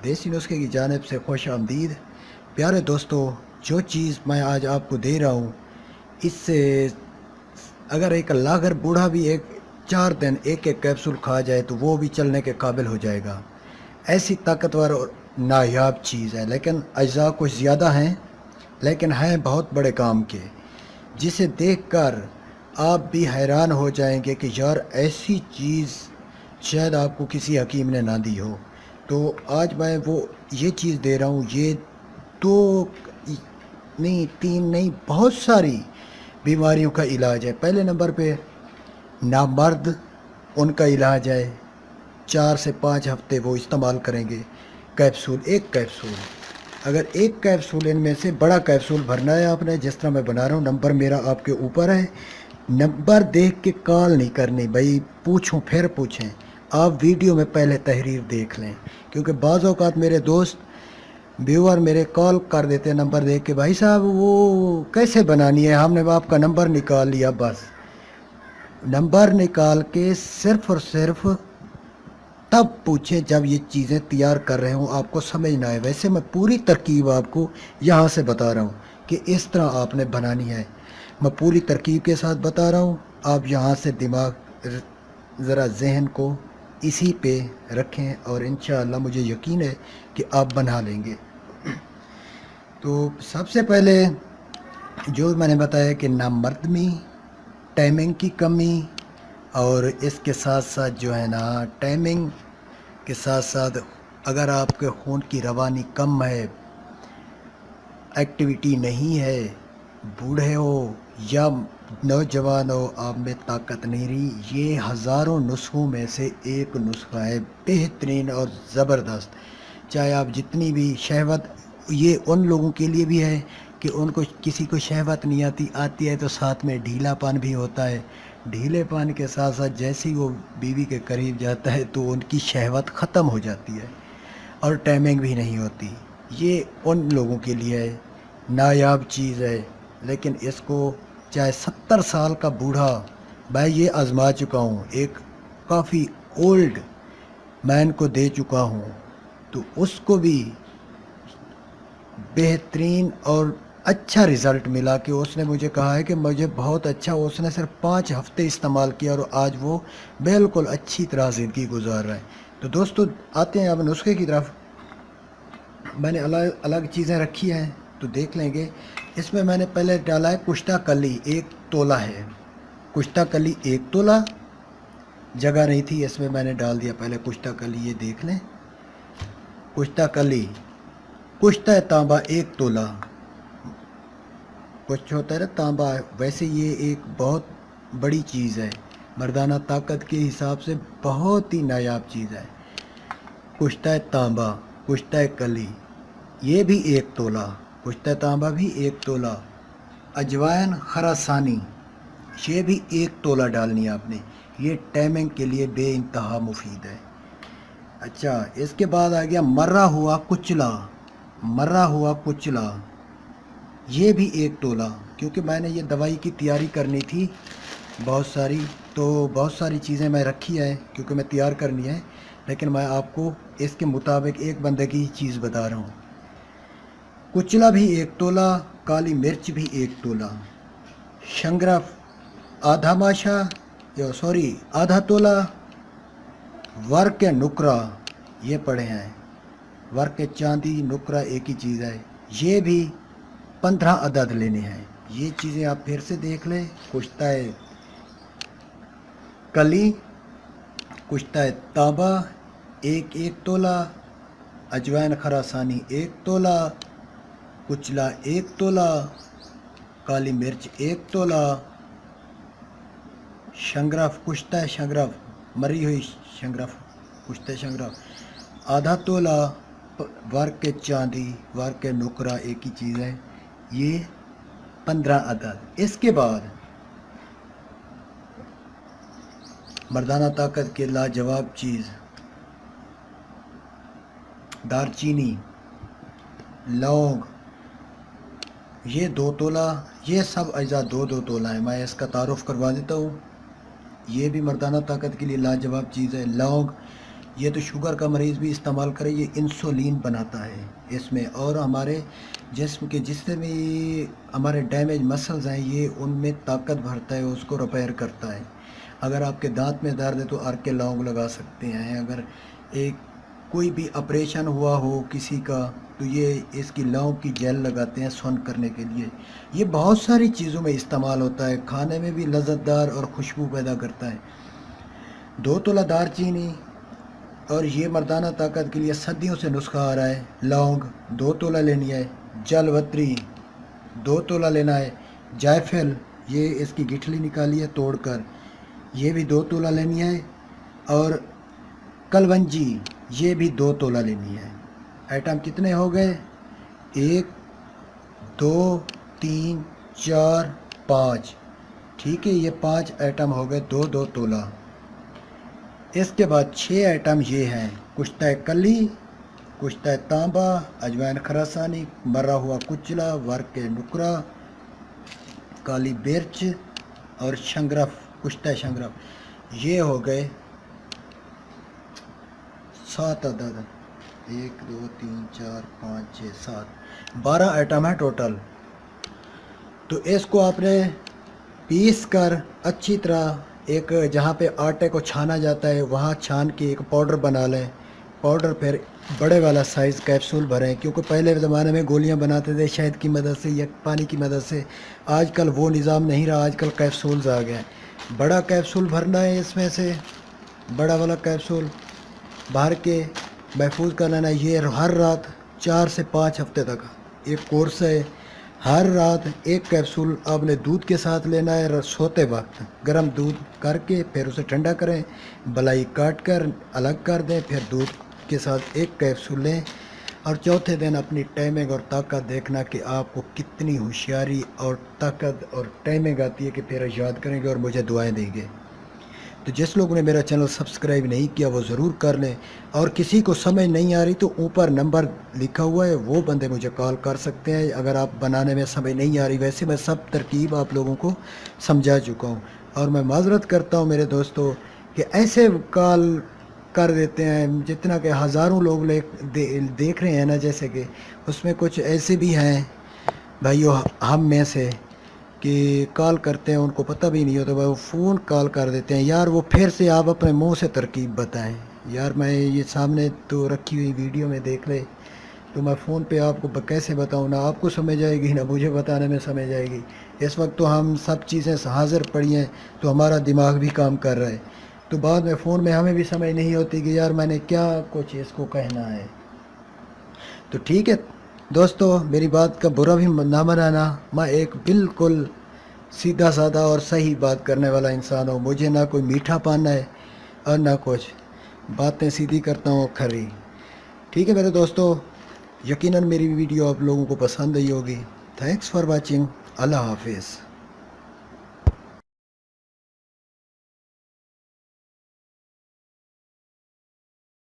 देसी नुस्खे की जानिब से खुश आमदीद। प्यारे दोस्तों, जो चीज़ मैं आज आपको दे रहा हूँ, इससे अगर एक लागर बूढ़ा भी 4 दिन एक एक कैप्सूल खा जाए तो वो भी चलने के काबिल हो जाएगा। ऐसी ताकतवर और नायाब चीज़ है, लेकिन अज्जा कुछ ज़्यादा हैं, लेकिन हैं बहुत बड़े काम के, जिसे देखकर आप भी हैरान हो जाएंगे कि यार ऐसी चीज़ शायद आपको किसी हकीम ने ना दी हो। तो आज मैं वो ये चीज़ दे रहा हूँ। ये 2 नहीं, 3 नहीं, बहुत सारी बीमारियों का इलाज है। पहले नंबर पे नामर्द, उनका इलाज है। 4 से 5 हफ्ते वो इस्तेमाल करेंगे कैप्सूल, एक कैप्सूल। अगर एक कैप्सूल इनमें से बड़ा कैप्सूल भरना है आपने, जिस तरह मैं बना रहा हूँ, नंबर मेरा आपके ऊपर है। नंबर देख के कॉल नहीं करनी भाई, पूछूं फिर पूछें। आप वीडियो में पहले तहरीर देख लें, क्योंकि बाज़ औक़ात मेरे दोस्त व्यूअर मेरे कॉल कर देते हैं नंबर देख के, भाई साहब वो कैसे बनानी है, हमने आपका नंबर निकाल लिया। बस नंबर निकाल के सिर्फ़ और सिर्फ तब पूछें जब ये चीज़ें तैयार कर रहे हूँ, आपको समझ ना आए। वैसे मैं पूरी तरकीब आपको यहाँ से बता रहा हूँ कि इस तरह आपने बनानी है। मैं पूरी तरकीब के साथ बता रहा हूँ। आप यहाँ से दिमाग ज़रा जहन को इसी पे रखें और इंशाअल्लाह मुझे यकीन है कि आप बना लेंगे। तो सबसे पहले जो मैंने बताया कि नामर्दगी, टाइमिंग की कमी, और इसके साथ साथ जो है ना, टाइमिंग के साथ साथ अगर आपके खून की रवानी कम है, एक्टिविटी नहीं है, बूढ़े हो या नौजवान हो, आप में ताकत नहीं रही, ये हज़ारों नुस्खों में से एक नुस्खा है, बेहतरीन और ज़बरदस्त। चाहे आप जितनी भी शहवत, ये उन लोगों के लिए भी है कि उनको किसी को शहवत नहीं आती है तो साथ में ढीलापन भी होता है। ढीलेपन के साथ साथ जैसे ही वो बीवी के करीब जाता है तो उनकी शहवत ख़त्म हो जाती है और टाइमिंग भी नहीं होती। ये उन लोगों के लिए है, नायाब चीज़ है। लेकिन इसको चाहे 70 साल का बूढ़ा, मैं ये आज़मा चुका हूँ, एक काफ़ी ओल्ड मैन को दे चुका हूँ, तो उसको भी बेहतरीन और अच्छा रिज़ल्ट मिला कि उसने मुझे कहा है कि मुझे बहुत अच्छा, उसने सिर्फ 5 हफ्ते इस्तेमाल किया और आज वो बिल्कुल अच्छी तरह ज़िंदगी गुजार रहा है। तो दोस्तों, आते हैं अब नुस्खे की तरफ। मैंने अलग अलग चीज़ें रखी हैं तो देख लेंगे। इसमें मैंने पहले डाला है कुश्ता कली, 1 तोला है कुश्ता कली, 1 तोला। जगह नहीं थी, इसमें मैंने डाल दिया पहले कुश्ता कली। ये देख लें, कुश्ता कली। कुश्ता तांबा 1 तोला। कुछ होता है ना तांबा, वैसे ये एक बहुत बड़ी चीज़ है, मर्दाना ताकत के हिसाब से बहुत ही नायाब चीज़ है। कुश्ता तांबा, कुश्ता कली, ये भी 1 तोला। कुश्ता तांबा भी 1 तोला। अजवाइन खरासानी, ये भी 1 तोला डालनी है आपने। ये टाइमिंग के लिए बेइंतहा मुफीद है। अच्छा, इसके बाद आ गया मर्रा हुआ कुचला। मर्रा हुआ कुचला, ये भी 1 तोला। क्योंकि मैंने ये दवाई की तैयारी करनी थी बहुत सारी, तो बहुत सारी चीज़ें मैं रखी है क्योंकि मैं तैयार करनी है, लेकिन मैं आपको इसके मुताबिक एक बंदे की चीज़ बता रहा हूँ। कुचला भी 1 तोला, काली मिर्च भी 1 तोला, शंगरफ आधा माशा, आधा तोला, वर्क नुकरा, ये पड़े हैं। वर्क चांदी नुकरा एक ही चीज़ है। ये भी 15 अदद लेने हैं। ये चीज़ें आप फिर से देख लें। कुश्ता कली, कुश्ता तांबा 1 तोला, अजवाइन खरासानी 1 तोला, कुचला 1 तोला, काली मिर्च 1 तोला, शंगरफ, कुश्ता शंगरफ, मरी हुई शंगरफ, कुश्ता शंगरफ आधा तोला, वर्क चांदी, वर्क नुकरा एक ही चीज़ है। ये 15 अदद। इसके बाद मर्दाना ताकत के लाजवाब चीज़, दारचीनी, लौंग, ये 2 तोला। ये सब अज्जा 2-2 तोला है। मैं इसका तारुफ करवा देता हूँ। ये भी मर्दाना ताकत के लिए लाजवाब चीज़ है। लौंग یہ تو شوگر کا مریض بھی استعمال کرے، یہ انسولین بناتا ہے اس میں، اور ہمارے جسم کے جتنے بھی ہمارے ڈیمیج مسلز ہیں یہ ان میں طاقت بھرتا ہے، اس کو ریپیئر کرتا ہے۔ اگر آپ کے دانت میں درد ہے تو ارک کے لونگ لگا سکتے ہیں، اگر کوئی بھی آپریشن ہوا ہو کسی کا تو یہ اس کی لونگ کی جیل لگاتے ہیں سون کرنے کے لیے۔ یہ بہت ساری چیزوں میں استعمال ہوتا ہے، کھانے میں بھی لذت دار اور خوشبو پیدا کرتا ہے۔ 2 تولہ دار چینی، اور یہ مردانہ طاقت کے لیے صدیوں سے نسخہ آ رہا ہے۔ لونگ 2 تولہ لینی ہے، جل وتری 2 تولہ لینا ہے، جائفل یہ اس کی گٹھلی نکالی ہے توڑ کر، یہ بھی 2 تولہ لینی ہے، اور کلونجی یہ بھی 2 تولہ لینی ہے۔ آئٹم کتنے ہو گئے؟ 1 2 3 4 5، ٹھیک ہے، یہ 5 آئٹم ہو گئے 2 تولہ۔ اس کے بعد 6 آئٹم یہ ہیں: کشتہ کلی، کشتہ تانبا، اجوائن خراسانی، مرا ہوا کچلا، ورق نکرا، کالی مرچ اور شنگرف، کشتہ شنگرف۔ یہ ہو گئے 7 عدد، 1 2 3 4 5 6 7، 12 آئٹم ہے ٹوٹل۔ تو اس کو آپ نے پیس کر اچھی طرح ایک جہاں پہ آٹے کو چھانا جاتا ہے وہاں چھان کے ایک پاؤڈر بنا لیں۔ پاؤڈر پھر بڑے والا سائز کیپسول بھریں، کیونکہ پہلے زمانے میں گولیاں بناتے تھے شہد کی مدد سے یا پانی کی مدد سے، آج کل وہ نظام نہیں رہا، آج کل کیپسولز آ گئے۔ بڑا کیپسول بھرنا ہے، اس میں سے بڑا والا کیپسول بھر کے محفوظ کر لینا۔ یہ ہر رات 4 سے 5 ہفتے تک ایک کورس ہے، ہر رات ایک کیپسول آپ نے دودھ کے ساتھ لینا ہے، سوتے وقت گرم دودھ کر کے پھر اسے ٹھنڈا کریں، بلائی کاٹ کر الگ کر دیں، پھر دودھ کے ساتھ ایک کیپسول لیں، اور چوتھے دن اپنی ٹائمنگ اور طاقت دیکھنا کہ آپ کو کتنی ہوشیاری اور طاقت اور ٹائمنگ آتی ہے کہ پھر یاد کریں گے اور مجھے دعائیں دیں گے۔ تو جس لوگوں نے میرا چینل سبسکرائب نہیں کیا وہ ضرور کر لیں، اور کسی کو سمجھ نہیں آ رہی تو اوپر نمبر لکھا ہوا ہے، وہ بندے مجھے کال کر سکتے ہیں اگر آپ بنانے میں سمجھ نہیں آ رہی۔ ویسے میں سب ترکیب آپ لوگوں کو سمجھا چکا ہوں، اور میں معذرت کرتا ہوں میرے دوستوں کہ ایسے کال کر دیتے ہیں جتنا کہ ہزاروں لوگ دیکھ رہے ہیں نا، جیسے کہ اس میں کچھ ایسے بھی ہیں بھائیو ہم میں سے کہ کال کرتے ہیں ان کو پتہ بھی نہیں ہوتا، وہ فون کال کر دیتے ہیں۔ یار وہ پھر سے آپ اپنے منہ سے ترکیب بتائیں یار، میں یہ سامنے تو رکھی ہوئی ویڈیو میں دیکھ لے تو میں فون پہ آپ کو کیسے بتاؤں، نہ آپ کو سمجھ آئے گی نہ مجھے بتانے میں سمجھ آئے گی۔ اس وقت تو ہم سب چیزیں حاضر پڑی ہیں تو ہمارا دماغ بھی کام کر رہا ہے، تو بعد میں فون میں ہمیں بھی سمجھ نہیں ہوتی کہ یار میں نے کیا کچھ اس کو کہنا ہے۔ تو ٹھیک ہے دوستو، میری بات کا برا بھی نہ منانا، میں ایک بالکل سیدھا سادہ اور صحیح بات کرنے والا انسان ہوں، مجھے نہ کوئی میٹھا پانا ہے اور نہ کچھ، باتیں سیدھی کرتا ہوں کھری۔ ٹھیک ہے میرے دوستو، یقیناً میری ویڈیو آپ لوگوں کو پسند آئی ہوگی۔ تھینکس فار واچنگ، اللہ حافظ۔